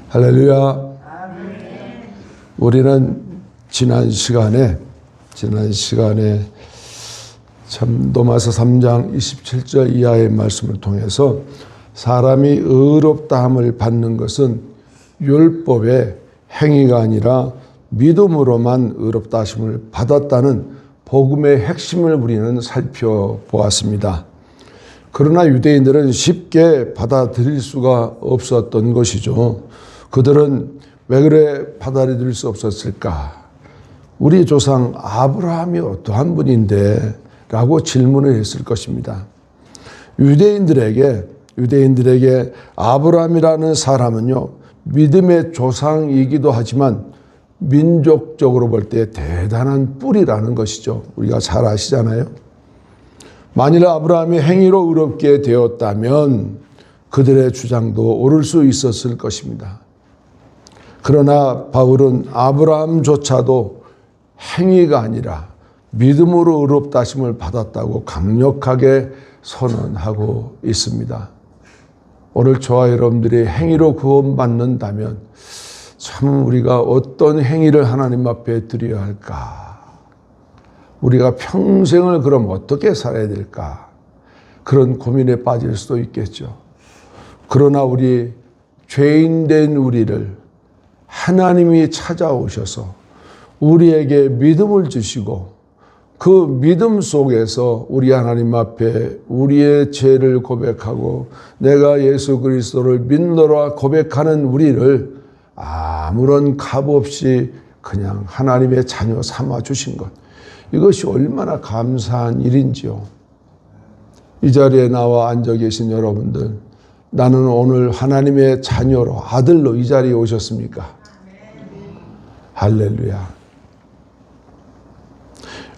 할렐루야. 우리는 지난 시간에 참 로마서 3장 27절 이하의 말씀을 통해서 사람이 의롭다함을 받는 것은 율법의 행위가 아니라 믿음으로만 의롭다 하심을 받았다는 복음의 핵심을 우리는 살펴보았습니다. 그러나 유대인들은 쉽게 받아들일 수가 없었던 것이죠. 그들은 왜 그래 받아들일 수 없었을까? 우리 조상 아브라함이 어떠한 분인데? 라고 질문을 했을 것입니다. 유대인들에게 아브라함이라는 사람은요, 믿음의 조상이기도 하지만 민족적으로 볼 때 대단한 뿌리라는 것이죠. 우리가 잘 아시잖아요. 만일 아브라함이 행위로 의롭게 되었다면 그들의 주장도 옳을 수 있었을 것입니다. 그러나 바울은 아브라함조차도 행위가 아니라 믿음으로 의롭다 하심을 받았다고 강력하게 선언하고 있습니다. 오늘 저와 여러분들이 행위로 구원받는다면 참 우리가 어떤 행위를 하나님 앞에 드려야 할까? 우리가 평생을 그럼 어떻게 살아야 될까? 그런 고민에 빠질 수도 있겠죠. 그러나 우리 죄인된 우리를 하나님이 찾아오셔서 우리에게 믿음을 주시고 그 믿음 속에서 우리 하나님 앞에 우리의 죄를 고백하고 내가 예수 그리스도를 믿노라 고백하는 우리를 아무런 값 없이 그냥 하나님의 자녀 삼아 주신 것, 이것이 얼마나 감사한 일인지요. 이 자리에 나와 앉아 계신 여러분들, 나는 오늘 하나님의 자녀로, 아들로 이 자리에 오셨습니까? 할렐루야.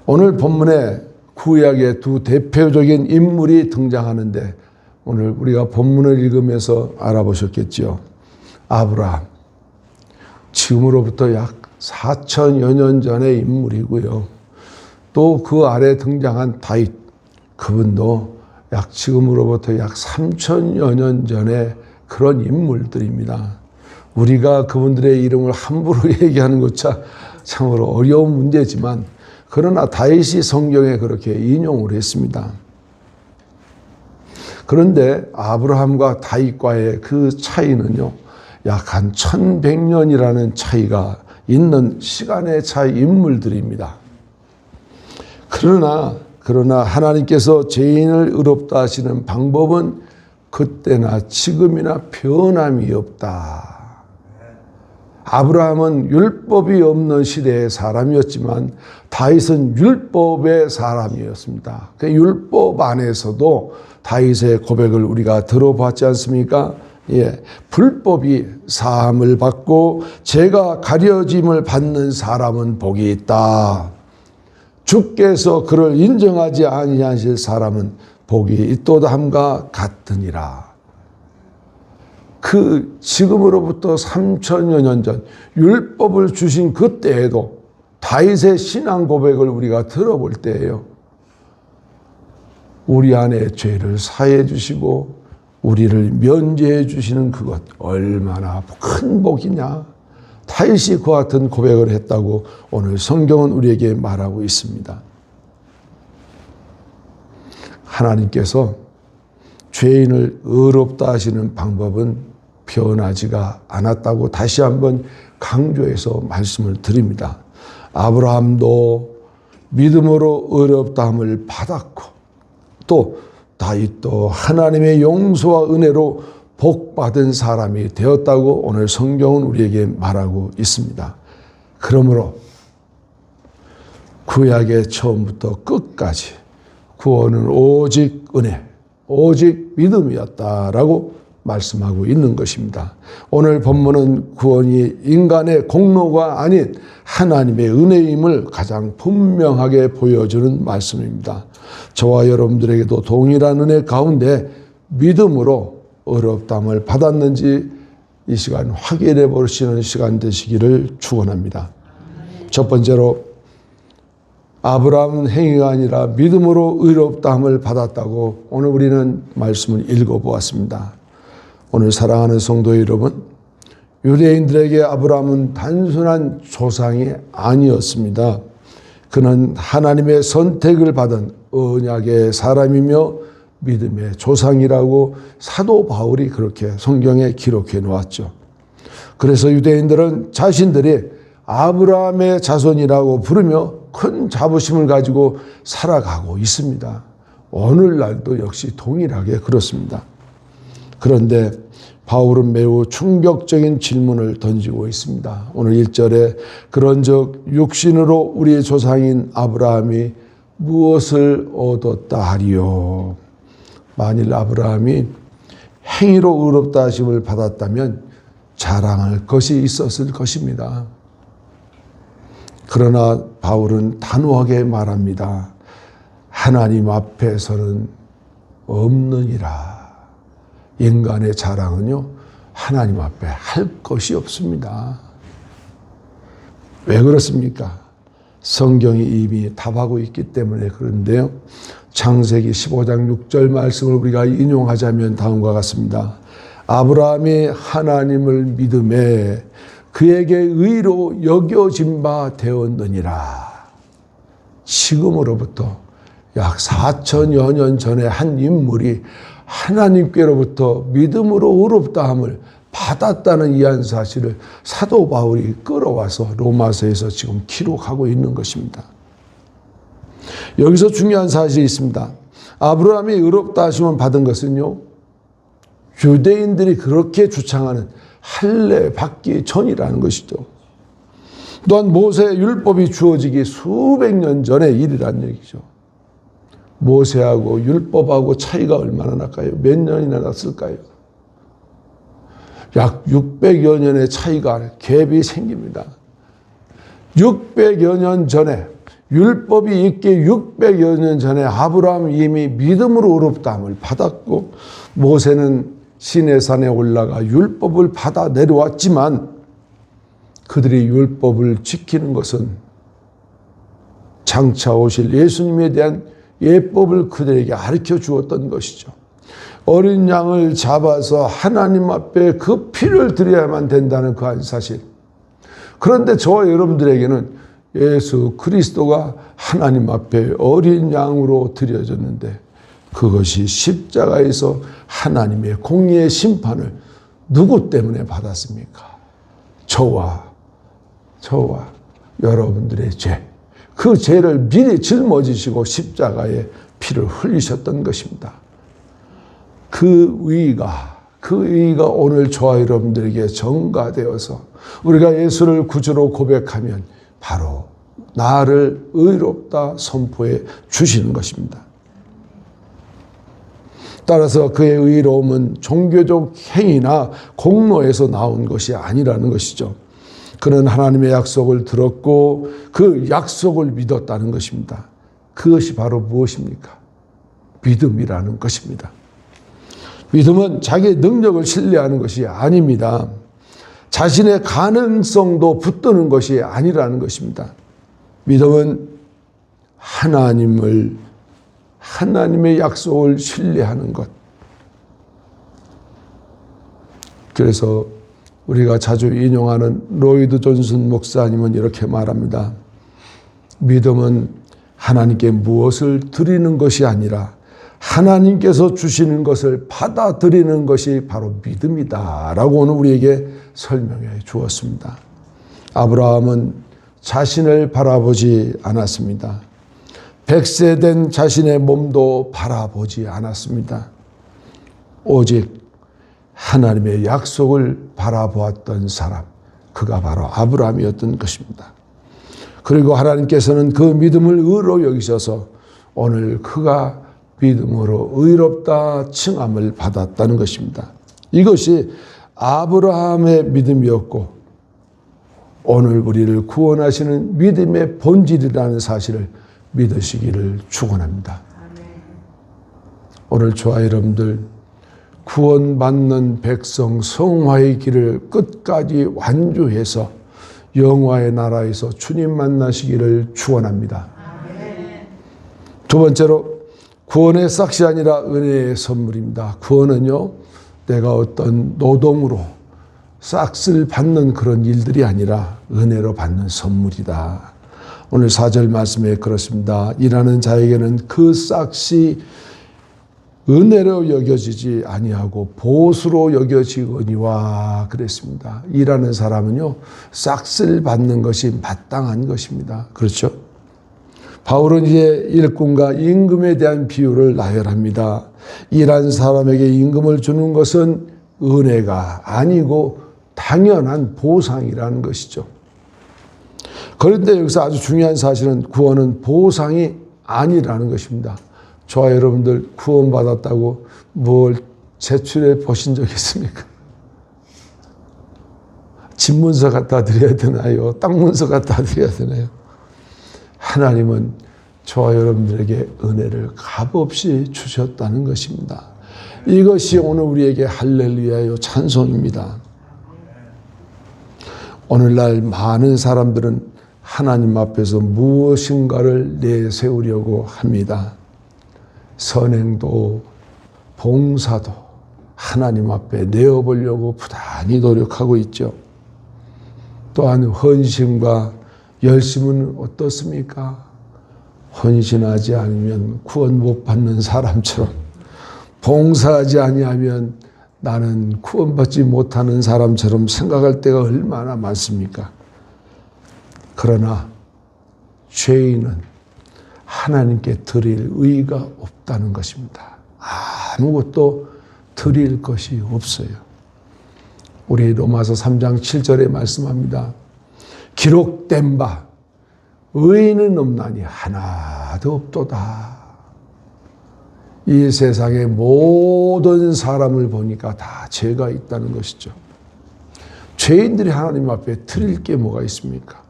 오늘 본문에 구약의 두 대표적인 인물이 등장하는데 오늘 우리가 본문을 읽으면서 알아보셨겠지요. 아브라함, 지금으로부터 약 4천여 년 전의 인물이고요. 또 그 아래 등장한 다윗, 그분도 지금으로부터 약 3천여 년 전의 그런 인물들입니다. 우리가 그분들의 이름을 함부로 얘기하는 것자 참으로 어려운 문제지만 그러나 다윗이 성경에 그렇게 인용을 했습니다. 그런데 아브라함과 다윗과의 그 차이는요, 약 한 1100년이라는 차이가 있는 시간의 차이 인물들입니다. 그러나 하나님께서 죄인을 의롭다 하시는 방법은 그때나 지금이나 변함이 없다. 아브라함은 율법이 없는 시대의 사람이었지만 다윗은 율법의 사람이었습니다. 그 율법 안에서도 다윗의 고백을 우리가 들어봤지 않습니까? 불법이 사함을 받고 죄가 가려짐을 받는 사람은 복이 있다. 주께서 그를 인정하지 아니하실 사람은 복이 있도다 함과 같으니라. 그 지금으로부터 3천여 년 전 율법을 주신 그때에도 다윗의 신앙 고백을 우리가 들어볼 때예요. 우리 안에 죄를 사해 주시고 우리를 면제해 주시는 그것 얼마나 큰 복이냐. 다윗이 그와 같은 고백을 했다고 오늘 성경은 우리에게 말하고 있습니다. 하나님께서 죄인을 의롭다 하시는 방법은 변하지가 않았다고 다시 한번 강조해서 말씀을 드립니다. 아브라함도 믿음으로 의롭다함을 받았고 또 다윗도 하나님의 용서와 은혜로 복받은 사람이 되었다고 오늘 성경은 우리에게 말하고 있습니다. 그러므로 구약의 처음부터 끝까지 구원은 오직 은혜, 오직 믿음이었다라고 말씀하고 있는 것입니다. 오늘 본문은 구원이 인간의 공로가 아닌 하나님의 은혜임을 가장 분명하게 보여주는 말씀입니다. 저와 여러분들에게도 동일한 은혜 가운데 믿음으로 의롭다함을 받았는지 이 시간 확인해 보시는 시간 되시기를 축원합니다. 첫 번째로 아브라함은 행위가 아니라 믿음으로 의롭다함을 받았다고 오늘 우리는 말씀을 읽어보았습니다. 오늘 사랑하는 성도 여러분, 유대인들에게 아브라함은 단순한 조상이 아니었습니다. 그는 하나님의 선택을 받은 언약의 사람이며 믿음의 조상이라고 사도 바울이 그렇게 성경에 기록해 놓았죠. 그래서 유대인들은 자신들이 아브라함의 자손이라고 부르며 큰 자부심을 가지고 살아가고 있습니다. 오늘날도 역시 동일하게 그렇습니다. 그런데 바울은 매우 충격적인 질문을 던지고 있습니다. 오늘 1절에 그런즉 육신으로 우리의 조상인 아브라함이 무엇을 얻었다 하리요. 만일 아브라함이 행위로 의롭다 하심을 받았다면 자랑할 것이 있었을 것입니다. 그러나 바울은 단호하게 말합니다. 하나님 앞에서는 없느니라. 인간의 자랑은요, 하나님 앞에 할 것이 없습니다. 왜 그렇습니까? 성경이 이미 답하고 있기 때문에 그런데요. 창세기 15장 6절 말씀을 우리가 인용하자면 다음과 같습니다. 아브라함이 하나님을 믿음에 그에게 의로 여겨진 바 되었느니라. 지금으로부터 약 4천여 년 전에 한 인물이 하나님께로부터 믿음으로 의롭다함을 받았다는 이 사실을 사도 바울이 끌어와서 로마서에서 지금 기록하고 있는 것입니다. 여기서 중요한 사실이 있습니다. 아브라함이 의롭다 하심을 받은 것은요, 유대인들이 그렇게 주창하는 할례 받기 전이라는 것이죠. 또한 모세의 율법이 주어지기 수백 년 전의 일이라는 얘기죠. 모세하고 율법하고 차이가 얼마나 날까요? 몇 년이나 났을까요? 약 600여 년의 차이가 갭이 생깁니다. 600여 년 전에 율법이 있기 600여 년 전에 아브라함이 이미 믿음으로 의롭다함을 받았고 모세는 시내산에 올라가 율법을 받아 내려왔지만 그들이 율법을 지키는 것은 장차 오실 예수님에 대한 예법을 그들에게 가르쳐 주었던 것이죠. 어린 양을 잡아서 하나님 앞에 그 피를 드려야만 된다는 그 한 사실. 그런데 저와 여러분들에게는 예수 그리스도가 하나님 앞에 어린 양으로 드려졌는데 그것이 십자가에서 하나님의 공의의 심판을 누구 때문에 받았습니까? 저와 여러분들의 죄. 그 죄를 미리 짊어지시고 십자가에 피를 흘리셨던 것입니다. 그 의의가 오늘 저와 여러분들에게 전가되어서 우리가 예수를 구주로 고백하면 바로 나를 의롭다 선포해 주시는 것입니다. 따라서 그의 의로움은 종교적 행위나 공로에서 나온 것이 아니라는 것이죠. 그는 하나님의 약속을 들었고 그 약속을 믿었다는 것입니다. 그것이 바로 무엇입니까? 믿음이라는 것입니다. 믿음은 자기의 능력을 신뢰하는 것이 아닙니다. 자신의 가능성도 붙드는 것이 아니라는 것입니다. 믿음은 하나님의 약속을 신뢰하는 것. 그래서 우리가 자주 인용하는 로이드 존슨 목사님은 이렇게 말합니다. 믿음은 하나님께 무엇을 드리는 것이 아니라 하나님께서 주시는 것을 받아들이는 것이 바로 믿음이다 라고 오늘 우리에게 설명해 주었습니다. 아브라함은 자신을 바라보지 않았습니다. 100세 된 자신의 몸도 바라보지 않았습니다. 오직 하나님의 약속을 바라보았던 사람, 그가 바로 아브라함이었던 것입니다. 그리고 하나님께서는 그 믿음을 의로 여기셔서 오늘 그가 믿음으로 의롭다 칭함을 받았다는 것입니다. 이것이 아브라함의 믿음이었고 오늘 우리를 구원하시는 믿음의 본질이라는 사실을 믿으시기를 축원합니다. 오늘 저와 여러분들 구원받는 백성 성화의 길을 끝까지 완주해서 영화의 나라에서 주님 만나시기를 축원합니다. 두 번째로 구원의 싹이 아니라 은혜의 선물입니다. 구원은요, 내가 어떤 노동으로 싹쓸 받는 그런 일들이 아니라 은혜로 받는 선물이다. 오늘 4절 말씀에 그렇습니다. 일하는 자에게는 그 싹이 은혜로 여겨지지 아니하고 보수로 여겨지거니와 그랬습니다. 일하는 사람은요, 싹쓸 받는 것이 마땅한 것입니다. 그렇죠? 바울은 이제 일꾼과 임금에 대한 비유를 나열합니다. 일한 사람에게 임금을 주는 것은 은혜가 아니고 당연한 보상이라는 것이죠. 그런데 여기서 아주 중요한 사실은 구원은 보상이 아니라는 것입니다. 저와 여러분들 구원받았다고 뭘 제출해 보신 적 있습니까? 집문서 갖다 드려야 되나요? 땅문서 갖다 드려야 되나요? 하나님은 저와 여러분들에게 은혜를 값없이 주셨다는 것입니다. 이것이 오늘 우리에게 할렐루야요 찬송입니다. 오늘날 많은 사람들은 하나님 앞에서 무엇인가를 내세우려고 합니다. 선행도 봉사도 하나님 앞에 내어보려고 부단히 노력하고 있죠. 또한 헌신과 열심은 어떻습니까? 헌신하지 않으면 구원 못 받는 사람처럼, 봉사하지 아니하면 나는 구원받지 못하는 사람처럼 생각할 때가 얼마나 많습니까? 그러나 죄인은 하나님께 드릴 의의가 없다는 것입니다. 아무것도 드릴 것이 없어요. 우리 로마서 3장 7절에 말씀합니다. 기록된 바 의인은 없나니 하나도 없도다. 이 세상의 모든 사람을 보니까 다 죄가 있다는 것이죠. 죄인들이 하나님 앞에 드릴 게 뭐가 있습니까?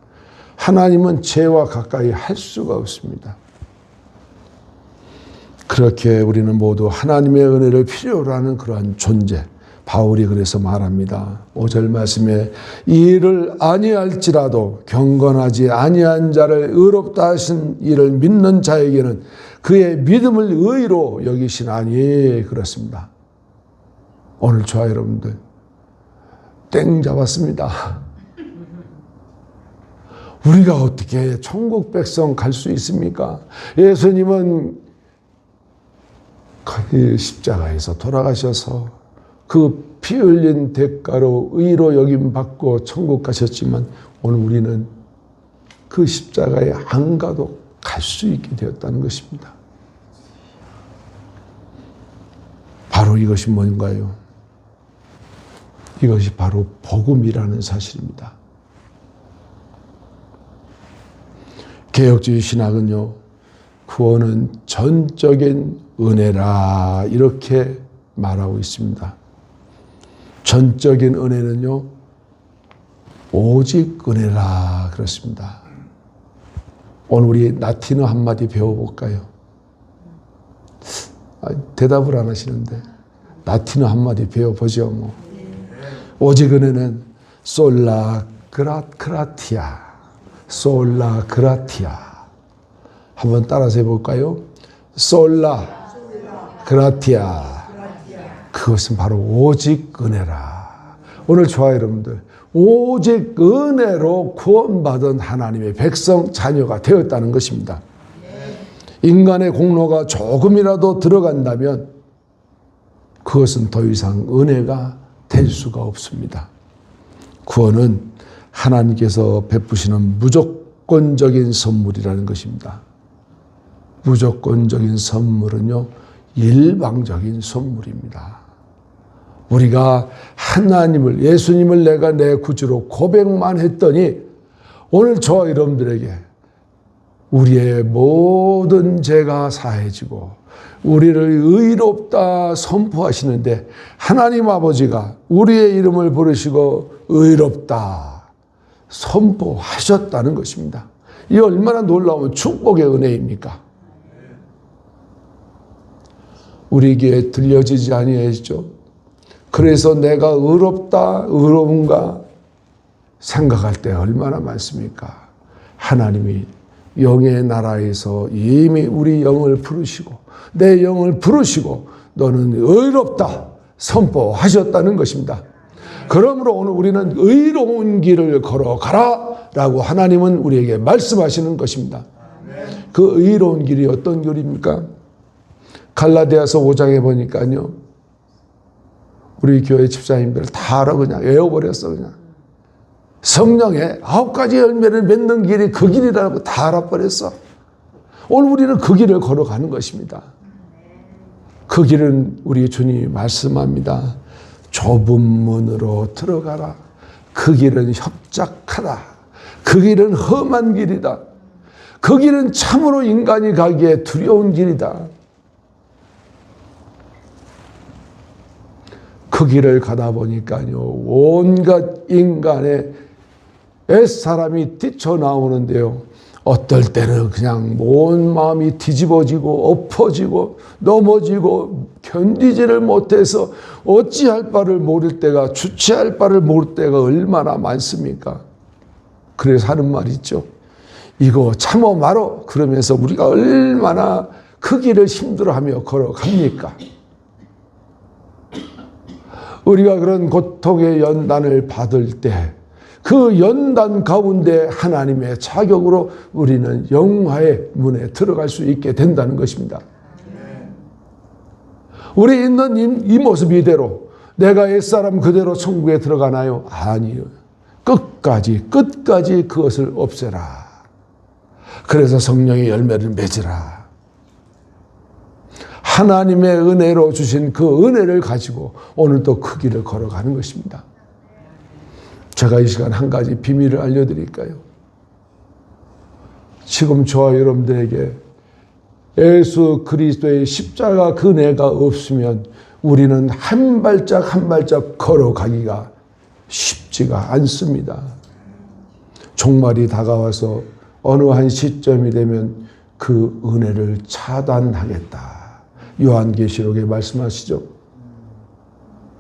하나님은 죄와 가까이 할 수가 없습니다. 그렇게 우리는 모두 하나님의 은혜를 필요로 하는 그러한 존재. 바울이 그래서 말합니다. 5절 말씀에 이 일을 아니할지라도 경건하지 아니한 자를 의롭다 하신 이를 믿는 자에게는 그의 믿음을 의로 여기시나니 그렇습니다. 오늘 저와 여러분들 땡 잡았습니다. 우리가 어떻게 천국 백성 갈 수 있습니까? 예수님은 십자가에서 돌아가셔서 그 피 흘린 대가로 의로 여김받고 천국 가셨지만 오늘 우리는 그 십자가에 안 가도 갈 수 있게 되었다는 것입니다. 바로 이것이 뭔가요? 이것이 바로 복음이라는 사실입니다. 개혁주의 신학은요, 구원은 전적인 은혜라 이렇게 말하고 있습니다. 전적인 은혜는요, 오직 은혜라 그렇습니다. 오늘 우리 라틴어 한마디 배워볼까요? 대답을 안 하시는데 라틴어 한마디 배워보죠. 뭐. 오직 은혜는 솔라 그라티아, 솔라 그라티아. 한번 따라서 해볼까요? 솔라 그라티아. 그것은 바로 오직 은혜라. 오늘 저와 여러분들 오직 은혜로 구원받은 하나님의 백성 자녀가 되었다는 것입니다. 인간의 공로가 조금이라도 들어간다면 그것은 더 이상 은혜가 될 수가 없습니다. 구원은 하나님께서 베푸시는 무조건적인 선물이라는 것입니다. 무조건적인 선물은요, 일방적인 선물입니다. 우리가 하나님을, 예수님을 내가 내 구주로 고백만 했더니 오늘 저와 여러분들에게 우리의 모든 죄가 사해지고 우리를 의롭다 선포하시는데 하나님 아버지가 우리의 이름을 부르시고 의롭다 선포하셨다는 것입니다. 이 얼마나 놀라운 축복의 은혜입니까? 우리에게 들려지지 아니하죠. 그래서 내가 의롭다, 의로운가 생각할 때 얼마나 많습니까? 하나님이 영의 나라에서 이미 우리 영을 부르시고 내 영을 부르시고 너는 의롭다 선포하셨다는 것입니다. 그러므로 오늘 우리는 의로운 길을 걸어가라 라고 하나님은 우리에게 말씀하시는 것입니다. 그 의로운 길이 어떤 길입니까? 갈라디아서 5장에 보니까요, 우리 교회 집사님들 다 알아, 그냥 외워버렸어. 그냥 성령의 9가지 열매를 맺는 길이 그 길이라고 다 알아버렸어. 오늘 우리는 그 길을 걸어가는 것입니다. 그 길은 우리 주님이 말씀합니다. 좁은 문으로 들어가라. 그 길은 협착하다. 그 길은 험한 길이다. 그 길은 참으로 인간이 가기에 두려운 길이다. 그 길을 가다 보니까요, 온갖 인간의 옛사람이 뛰쳐나오는데요, 어떨 때는 그냥 온 마음이 뒤집어지고 엎어지고 넘어지고 견디지를 못해서 어찌할 바를 모를 때가, 주체할 바를 모를 때가 얼마나 많습니까? 그래서 하는 말이 있죠. 이거 참어 말어. 그러면서 우리가 얼마나 그 길을 힘들어하며 걸어갑니까? 우리가 그런 고통의 연단을 받을 때 그 연단 가운데 하나님의 자격으로 우리는 영화의 문에 들어갈 수 있게 된다는 것입니다. 우리 있는 이 모습 이대로 내가 옛사람 그대로 천국에 들어가나요? 아니요. 끝까지 그것을 없애라. 그래서 성령의 열매를 맺으라. 하나님의 은혜로 주신 그 은혜를 가지고 오늘도 그 길을 걸어가는 것입니다. 제가 이 시간 한 가지 비밀을 알려드릴까요? 지금 저와 여러분들에게 예수 그리스도의 십자가 그네가 없으면 우리는 한 발짝 한 발짝 걸어가기가 쉽지가 않습니다. 종말이 다가와서 어느 한 시점이 되면 그 은혜를 차단하겠다. 요한계시록에 말씀하시죠.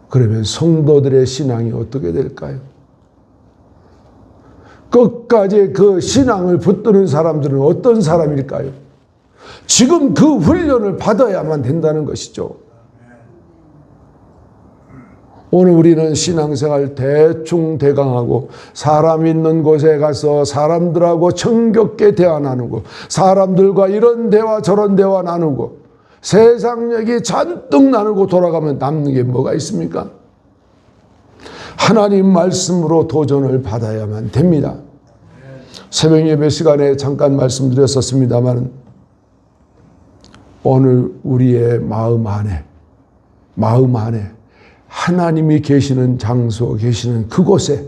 그러면 성도들의 신앙이 어떻게 될까요? 끝까지 그 신앙을 붙드는 사람들은 어떤 사람일까요? 지금 그 훈련을 받아야만 된다는 것이죠. 오늘 우리는 신앙생활 대충대강하고 사람 있는 곳에 가서 사람들하고 정겹게 대화 나누고 사람들과 이런 대화 저런 대화 나누고 세상 얘기 잔뜩 나누고 돌아가면 남는 게 뭐가 있습니까? 하나님 말씀으로 도전을 받아야만 됩니다. 새벽 예배 시간에 잠깐 말씀드렸었습니다만 오늘 우리의 마음 안에 하나님이 계시는 장소, 계시는 그곳에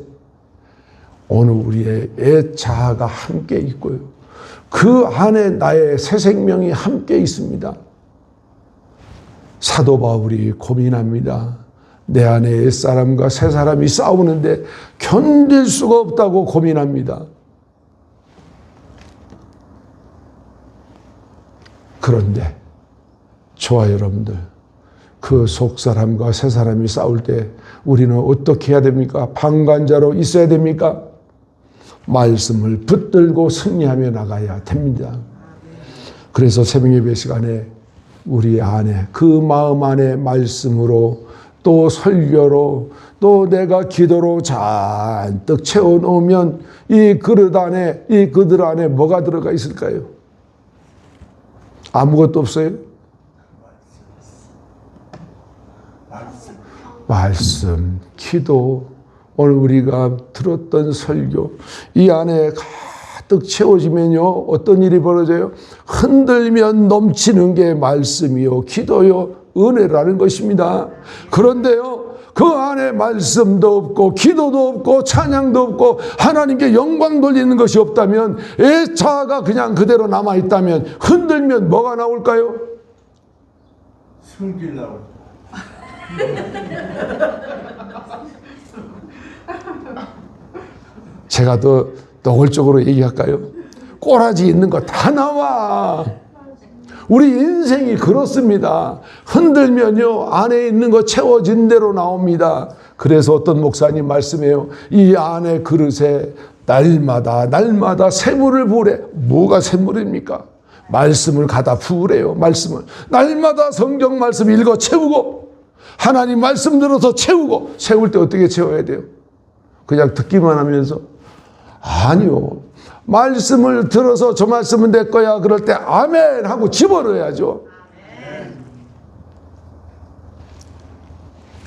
오늘 우리의 애자아가 함께 있고요. 그 안에 나의 새 생명이 함께 있습니다. 사도 바울이 고민합니다. 내 안에 옛사람과 새사람이 싸우는데 견딜 수가 없다고 고민합니다. 그런데 저와 여러분들, 그 속사람과 새사람이 싸울 때 우리는 어떻게 해야 됩니까? 방관자로 있어야 됩니까? 말씀을 붙들고 승리하며 나가야 됩니다. 그래서 새벽 예배 시간에 우리 안에, 그 마음 안에 말씀으로 또 설교로 또 내가 기도로 잔뜩 채워놓으면 이 그릇 안에, 이 그들 안에 뭐가 들어가 있을까요? 아무것도 없어요? 말씀, 기도, 오늘 우리가 들었던 설교, 이 안에 가득 채워지면요, 어떤 일이 벌어져요? 흔들면 넘치는 게 말씀이요, 기도요, 은혜라는 것입니다. 그런데요, 그 안에 말씀도 없고 기도도 없고 찬양도 없고 하나님께 영광 돌리는 것이 없다면, 애자가 그냥 그대로 남아있다면 흔들면 뭐가 나올까요? 숨길 나올. 제가 더 노골적으로 얘기할까요? 꼬라지 있는 거 다 나와. 우리 인생이 그렇습니다. 흔들면요, 안에 있는 거 채워진 대로 나옵니다. 그래서 어떤 목사님 말씀해요. 이 안에 그릇에 날마다 샘물을 부으래. 뭐가 샘물입니까? 말씀을 가다 부으래요. 말씀을 날마다 성경 말씀 읽어 채우고 하나님 말씀 들어서 채우고, 채울 때 어떻게 채워야 돼요? 그냥 듣기만 하면서? 아니요. 말씀을 들어서 저 말씀은 내 거야. 그럴 때 아멘 하고 집어넣어야죠.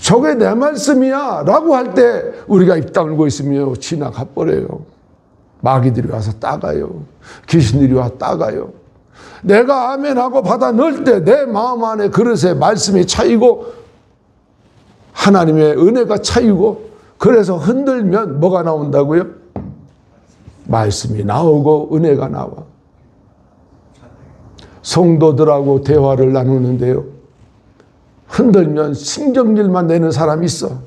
저게 내 말씀이야 라고 할 때 우리가 입 다물고 있으면 지나가 버려요. 마귀들이 와서 따가요. 귀신들이 와서 따가요. 내가 아멘하고 받아 넣을 때 내 마음 안에 그릇에 말씀이 차이고 하나님의 은혜가 차이고, 그래서 흔들면 뭐가 나온다고요? 말씀이 나오고 은혜가 나와. 성도들하고 대화를 나누는데요, 흔들면 신경질만 내는 사람이 있어.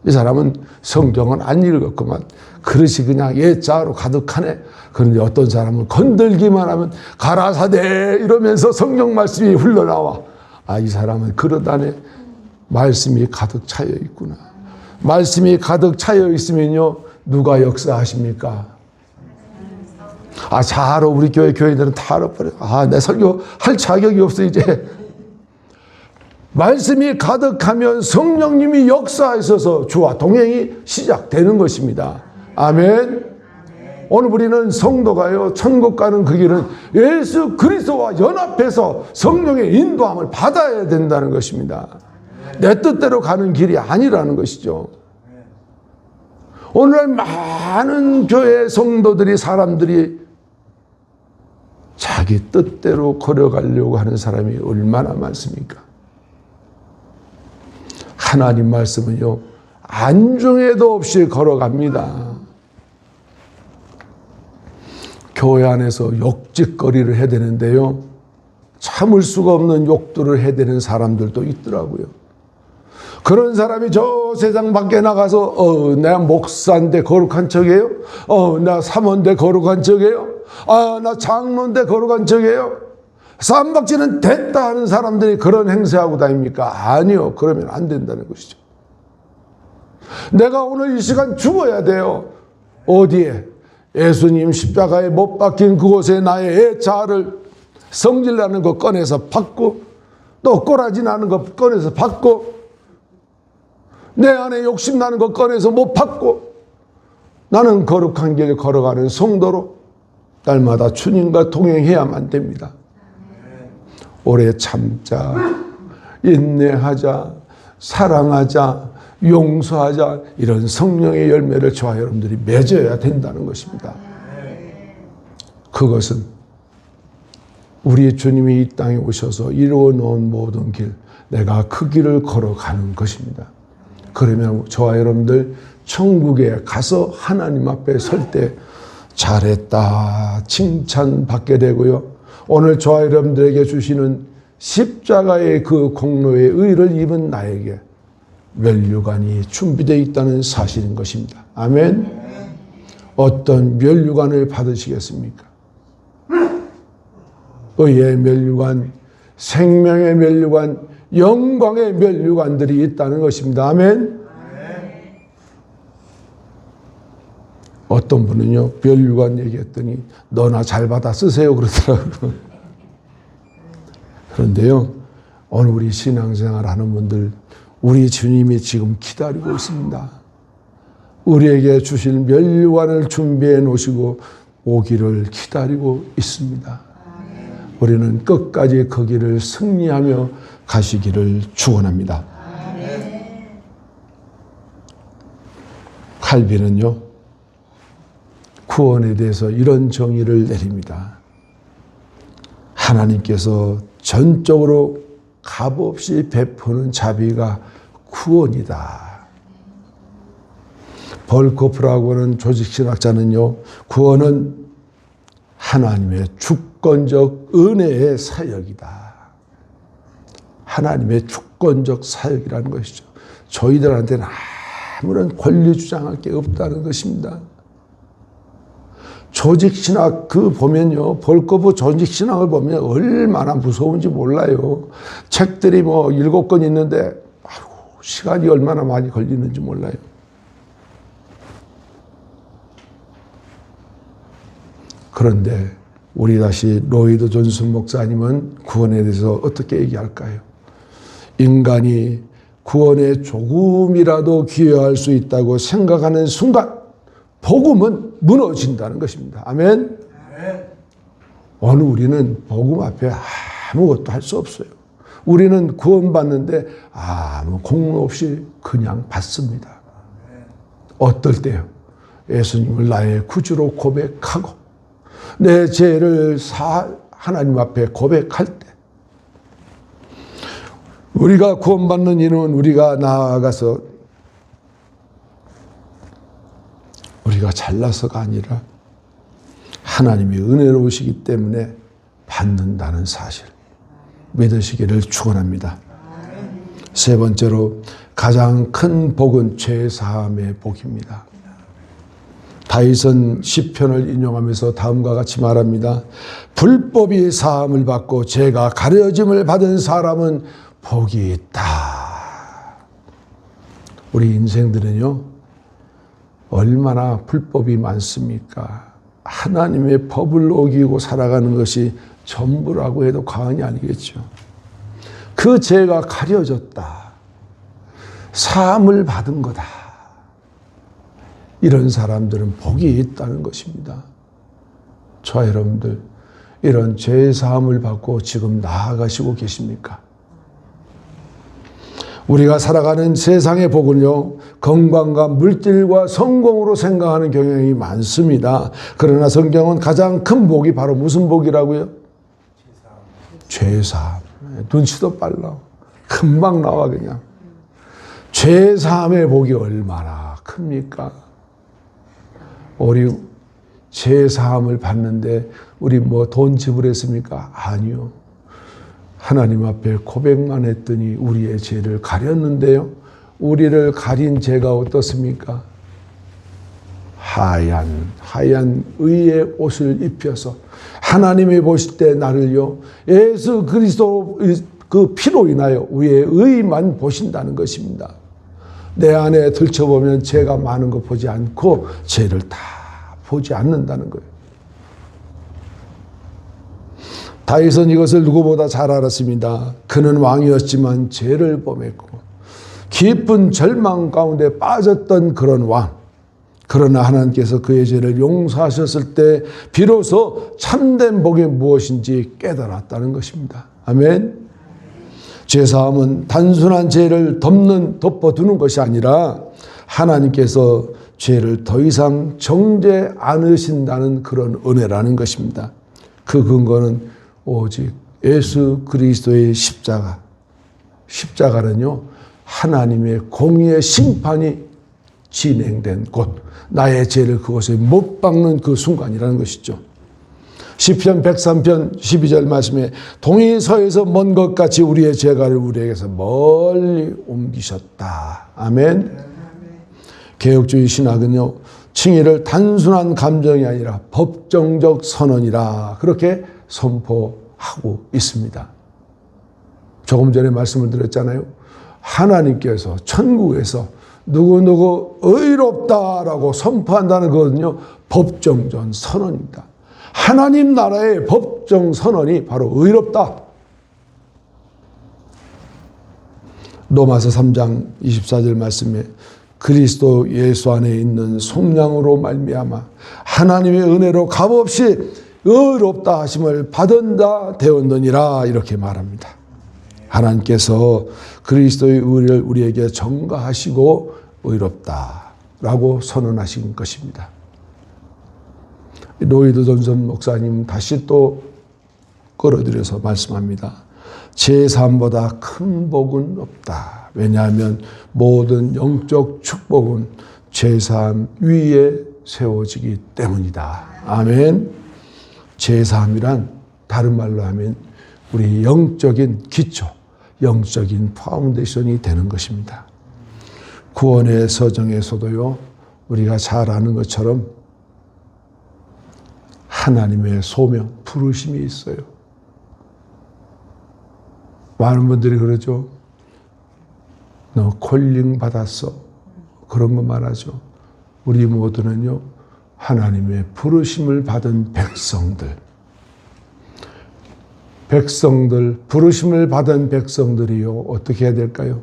이 사람은 성경은 안 읽었구만. 그릇이 그냥 예자로 가득하네. 그런데 어떤 사람은 건들기만 하면 가라사대 이러면서 성경 말씀이 흘러나와. 이 사람은 그릇 안에 말씀이 가득 차여 있구나. 말씀이 가득 차여 있으면요, 누가 역사하십니까? 잘 알아. 우리 교회들은 다 알아버려. 내 설교 할 자격이 없어 이제. 말씀이 가득하면 성령님이 역사하셔서 주와 동행이 시작되는 것입니다. 아멘. 오늘 우리는 성도가요, 천국 가는 그 길은 예수 그리스도와 연합해서 성령의 인도함을 받아야 된다는 것입니다. 내 뜻대로 가는 길이 아니라는 것이죠. 오늘날 많은 교회 성도들이, 사람들이 자기 뜻대로 걸어가려고 하는 사람이 얼마나 많습니까? 하나님 말씀은요, 안중에도 없이 걸어갑니다. 교회 안에서 욕짓거리를 해대는데요, 참을 수가 없는 욕들을 해대는 사람들도 있더라고요. 그런 사람이 저 세상 밖에 나가서 내가 목사인데 거룩한 척이에요? 나 사모인데 거룩한 척이에요? 나 장로인데 거룩한 척이에요? 쌈박지는 됐다 하는 사람들이 그런 행세하고 다닙니까? 아니요. 그러면 안 된다는 것이죠. 내가 오늘 이 시간 죽어야 돼요. 어디에? 예수님 십자가에 못 박힌 그곳에 나의 애자를 성질나는 거 꺼내서 받고, 또 꼬라지 나는 거 꺼내서 받고, 내 안에 욕심나는 거 꺼내서 못 받고, 나는 거룩한 길 걸어가는 성도로 날마다 주님과 동행해야만 됩니다. 오래 참자, 인내하자, 사랑하자, 용서하자, 이런 성령의 열매를 저와 여러분들이 맺어야 된다는 것입니다. 그것은 우리 주님이 이 땅에 오셔서 이루어 놓은 모든 길, 내가 그 길을 걸어가는 것입니다. 그러면 저와 여러분들 천국에 가서 하나님 앞에 설 때 잘했다 칭찬받게 되고요, 오늘 저와 여러분들에게 주시는 십자가의 그 공로의 의를 입은 나에게 면류관이 준비되어 있다는 사실인 것입니다. 아멘. 어떤 면류관을 받으시겠습니까? 의의 면류관, 생명의 면류관, 영광의 면류관들이 있다는 것입니다. 아멘. 어떤 분은요, 면류관 얘기했더니 너나 잘 받아 쓰세요 그러더라고요. 그런데요, 오늘 우리 신앙생활 하는 분들, 우리 주님이 지금 기다리고 있습니다. 우리에게 주실 면류관을 준비해 놓으시고 오기를 기다리고 있습니다. 우리는 끝까지 그 길을 승리하며 가시기를 축원합니다. 칼빈은요, 구원에 대해서 이런 정의를 내립니다. 하나님께서 전적으로 값없이 베푸는 자비가 구원이다. 벌코프라고 하는 조직신학자는요, 구원은 하나님의 주권적 은혜의 사역이다. 하나님의 주권적 사역이라는 것이죠. 저희들한테는 아무런 권리 주장할 게 없다는 것입니다. 조직신학 보면요, 벌거부 조직신학을 보면 얼마나 무서운지 몰라요. 책들이 7권 있는데 시간이 얼마나 많이 걸리는지 몰라요. 그런데 우리 다시 로이드 존슨 목사님은 구원에 대해서 어떻게 얘기할까요? 인간이 구원에 조금이라도 기여할 수 있다고 생각하는 순간 복음은 무너진다는 것입니다. 아멘. 오늘 우리는 복음 앞에 아무것도 할 수 없어요. 우리는 구원받는데 아무 공로 없이 그냥 받습니다. 어떨 때요? 예수님을 나의 구주로 고백하고 내 죄를 하나님 앞에 고백할 때 우리가 구원받는 이는 우리가 나아가서 우리가 잘나서가 아니라 하나님이 은혜로우시기 때문에 받는다는 사실 믿으시기를 축원합니다. 세 번째로 가장 큰 복은 죄사함의 복입니다. 다윗은 시편을 인용하면서 다음과 같이 말합니다. 불법이 사함을 받고 죄가 가려짐을 받은 사람은 복이 있다. 우리 인생들은요, 얼마나 불법이 많습니까? 하나님의 법을 어기고 살아가는 것이 전부라고 해도 과언이 아니겠죠. 그 죄가 가려졌다. 사함을 받은 거다. 이런 사람들은 복이 있다는 것입니다. 저와 여러분들, 이런 죄 사함을 받고 지금 나아가시고 계십니까? 우리가 살아가는 세상의 복은요, 건강과 물질과 성공으로 생각하는 경향이 많습니다. 그러나 성경은 가장 큰 복이 바로 무슨 복이라고요? 죄사함. 눈치도 빨라. 금방 나와 그냥. 죄사함의 복이 얼마나 큽니까? 우리 죄사함을 받는데 우리 뭐 돈 지불했습니까? 아니요. 하나님 앞에 고백만 했더니 우리의 죄를 가렸는데요. 우리를 가린 죄가 어떻습니까? 하얀 의의 옷을 입혀서 하나님이 보실 때 나를요, 예수 그리스도 그 피로 인하여 우리의 의만 보신다는 것입니다. 내 안에 들춰보면 죄가 많은 거 보지 않고 죄를 다 보지 않는다는 거예요. 다윗은 이것을 누구보다 잘 알았습니다. 그는 왕이었지만 죄를 범했고 깊은 절망 가운데 빠졌던 그런 왕. 그러나 하나님께서 그의 죄를 용서하셨을 때 비로소 참된 복이 무엇인지 깨달았다는 것입니다. 아멘. 죄사함은 단순한 죄를 덮어두는 것이 아니라 하나님께서 죄를 더 이상 정죄 않으신다는 그런 은혜라는 것입니다. 그 근거는 오직 예수 그리스도의 십자가. 십자가는요, 하나님의 공의의 심판이 진행된 곳, 나의 죄를 그곳에 못 박는 그 순간이라는 것이죠. 시편 103편 12절 말씀에 동이 서에서 먼 것 같이 우리의 죄가를 우리에게서 멀리 옮기셨다. 아멘. 개혁주의 신학은요, 칭의를 단순한 감정이 아니라 법정적 선언이라 그렇게 선포하고 있습니다. 조금 전에 말씀을 드렸잖아요. 하나님께서 천국에서 누구누구 의롭다라고 선포한다는 것은요, 법정전 선언입니다. 하나님 나라의 법정 선언이 바로 의롭다. 로마서 3장 24절 말씀에 그리스도 예수 안에 있는 속량으로 말미암아 하나님의 은혜로 값없이 의롭다 하심을 받은 자 되었느니라 이렇게 말합니다. 하나님께서 그리스도의 의를 우리에게 전가하시고 의롭다라고 선언하신 것입니다. 로이드 존슨 목사님 다시 또 끌어들여서 말씀합니다. 제3보다 큰 복은 없다. 왜냐하면 모든 영적 축복은 제3 위에 세워지기 때문이다. 아멘. 제3이란 다른 말로 하면 우리 영적인 기초, 영적인 파운데이션이 되는 것입니다. 구원의 서정에서도요, 우리가 잘 아는 것처럼 하나님의 소명, 부르심이 있어요. 많은 분들이 그러죠. 너 콜링 받았어. 그런 거 말하죠. 우리 모두는요, 하나님의 부르심을 받은 백성들. 백성들, 부르심을 받은 백성들이요, 어떻게 해야 될까요?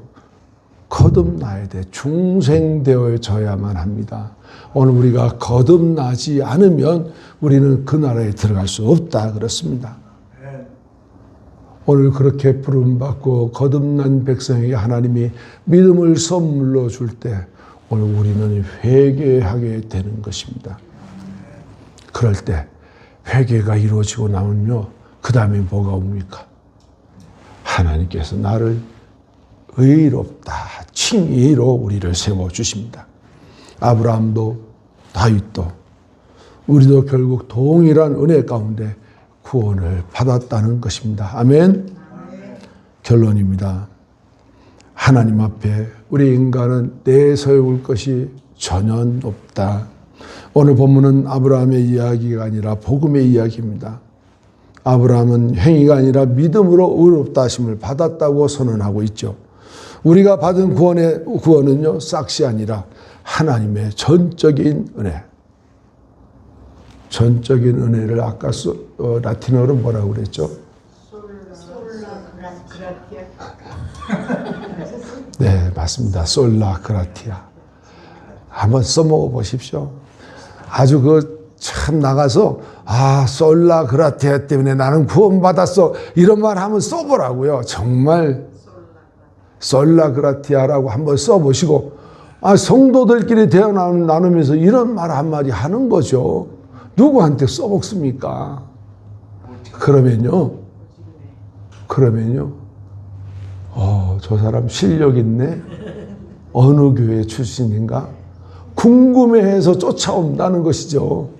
거듭나야 돼. 중생되어져야만 합니다. 오늘 우리가 거듭나지 않으면 우리는 그 나라에 들어갈 수 없다 그렇습니다. 오늘 그렇게 부름받고 거듭난 백성에게 하나님이 믿음을 선물로 줄 때 오늘 우리는 회개하게 되는 것입니다. 그럴 때 회개가 이루어지고 나면요, 그 다음에 뭐가 옵니까? 하나님께서 나를 의롭다, 칭의로 우리를 세워주십니다. 아브라함도 다윗도 우리도 결국 동일한 은혜 가운데 구원을 받았다는 것입니다. 아멘. 결론입니다. 하나님 앞에 우리 인간은 내세울 것이 전혀 없다. 오늘 본문은 아브라함의 이야기가 아니라 복음의 이야기입니다. 아브라함은 행위가 아니라 믿음으로 의롭다 하심을 받았다고 선언하고 있죠. 우리가 받은 구원은요, 싹이 아니라 하나님의 전적인 은혜. 전적인 은혜를 아까 라틴어로 뭐라고 그랬죠? 네, 맞습니다. 솔라 그라티아. 한번 써먹어 보십시오. 아주 참 나가서 솔라 그라티아 때문에 나는 구원받았어, 이런 말 한번 써보라고요. 정말 솔라 그라티아라고 한번 써보시고, 성도들끼리 대화 나누면서 이런 말 한마디 하는 거죠. 누구한테 써먹습니까? 그러면요, 저 사람 실력 있네? 어느 교회 출신인가? 궁금해해서 쫓아온다는 것이죠.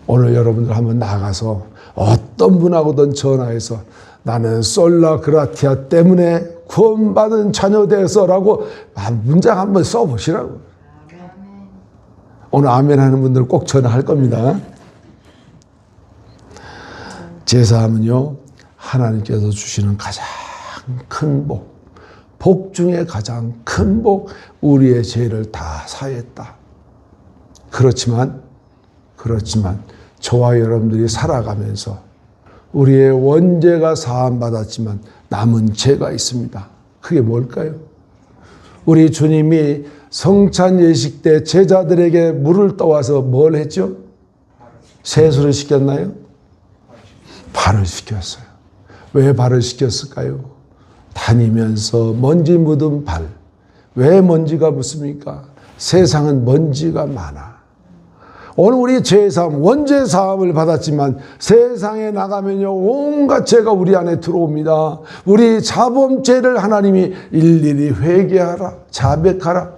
오늘 여러분들 한번 나가서 어떤 분하고든 전화해서 나는 솔라 그라티아 때문에 구원받은 자녀 되어서라고 문장 한번 써보시라고. 오늘 아멘 하는 분들 꼭 전화할 겁니다. 제사함은요, 하나님께서 주시는 가장 큰 복 중에 가장 큰 복, 우리의 죄를 다 사했다. 그렇지만 저와 여러분들이 살아가면서 우리의 원죄가 사함받았지만 남은 죄가 있습니다. 그게 뭘까요? 우리 주님이 성찬 예식 때 제자들에게 물을 떠와서 뭘 했죠? 세수를 시켰나요? 발을 시켰어요. 왜 발을 시켰을까요? 다니면서 먼지 묻은 발. 왜 먼지가 묻습니까? 세상은 먼지가 많아. 오늘 우리 죄사함, 원죄 사함을 받았지만 세상에 나가면요, 온갖 죄가 우리 안에 들어옵니다. 우리 자범죄를 하나님이 일일이 회개하라, 자백하라.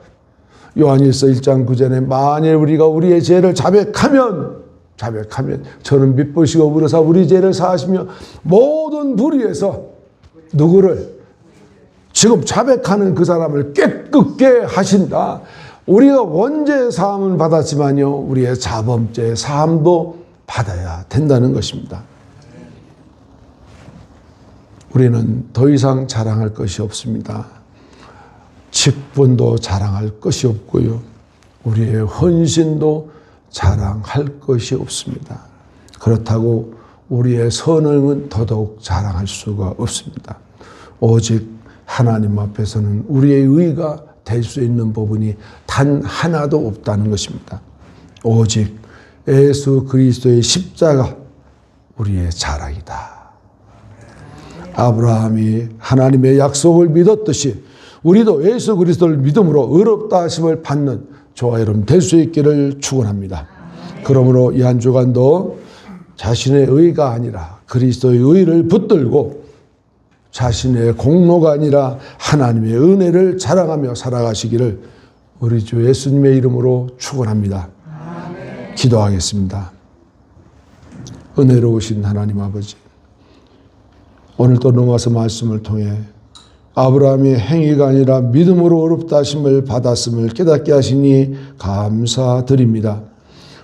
요한일서 1장 9절에 만일 우리가 우리의 죄를 자백하면 저는 미쁘시고 부르사 우리 죄를 사하시며 모든 불의에서 누구를? 지금 자백하는 그 사람을 깨끗게 하신다. 우리가 원죄 사함을 받았지만요, 우리의 자범죄 사함도 받아야 된다는 것입니다. 우리는 더 이상 자랑할 것이 없습니다. 직분도 자랑할 것이 없고요, 우리의 헌신도 자랑할 것이 없습니다. 그렇다고 우리의 선행은 더더욱 자랑할 수가 없습니다. 오직 하나님 앞에서는 우리의 의가 될 수 있는 부분이 단 하나도 없다는 것입니다. 오직 예수 그리스도의 십자가 우리의 자랑이다. 아브라함이 하나님의 약속을 믿었듯이 우리도 예수 그리스도를 믿음으로 의롭다 하심을 받는 저와 여러분 될 수 있기를 축원합니다. 그러므로 이 한 주간도 자신의 의가 아니라 그리스도의 의를 붙들고 자신의 공로가 아니라 하나님의 은혜를 자랑하며 살아가시기를 우리 주 예수님의 이름으로 축원합니다. 기도하겠습니다. 은혜로우신 하나님 아버지, 오늘 또 로마서 말씀을 통해 아브라함이 행위가 아니라 믿음으로 의롭다 하심을 받았음을 깨닫게 하시니 감사드립니다.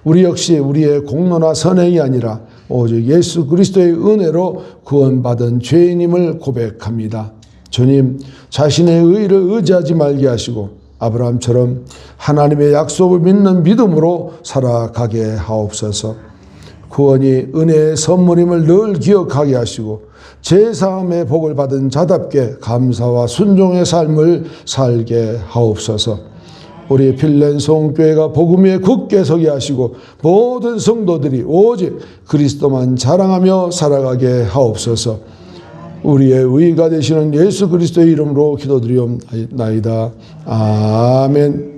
우리 역시 우리의 공로나 선행이 아니라 오직 예수 그리스도의 은혜로 구원받은 죄인임을 고백합니다. 주님, 자신의 의를 의지하지 말게 하시고 아브라함처럼 하나님의 약속을 믿는 믿음으로 살아가게 하옵소서. 구원이 은혜의 선물임을 늘 기억하게 하시고 제사함의 복을 받은 자답게 감사와 순종의 삶을 살게 하옵소서. 우리 필렌 성교회가 복음 위에 굳게 서게 하시고 모든 성도들이 오직 그리스도만 자랑하며 살아가게 하옵소서. 우리의 의가 되시는 예수 그리스도의 이름으로 기도드리옵나이다. 아멘.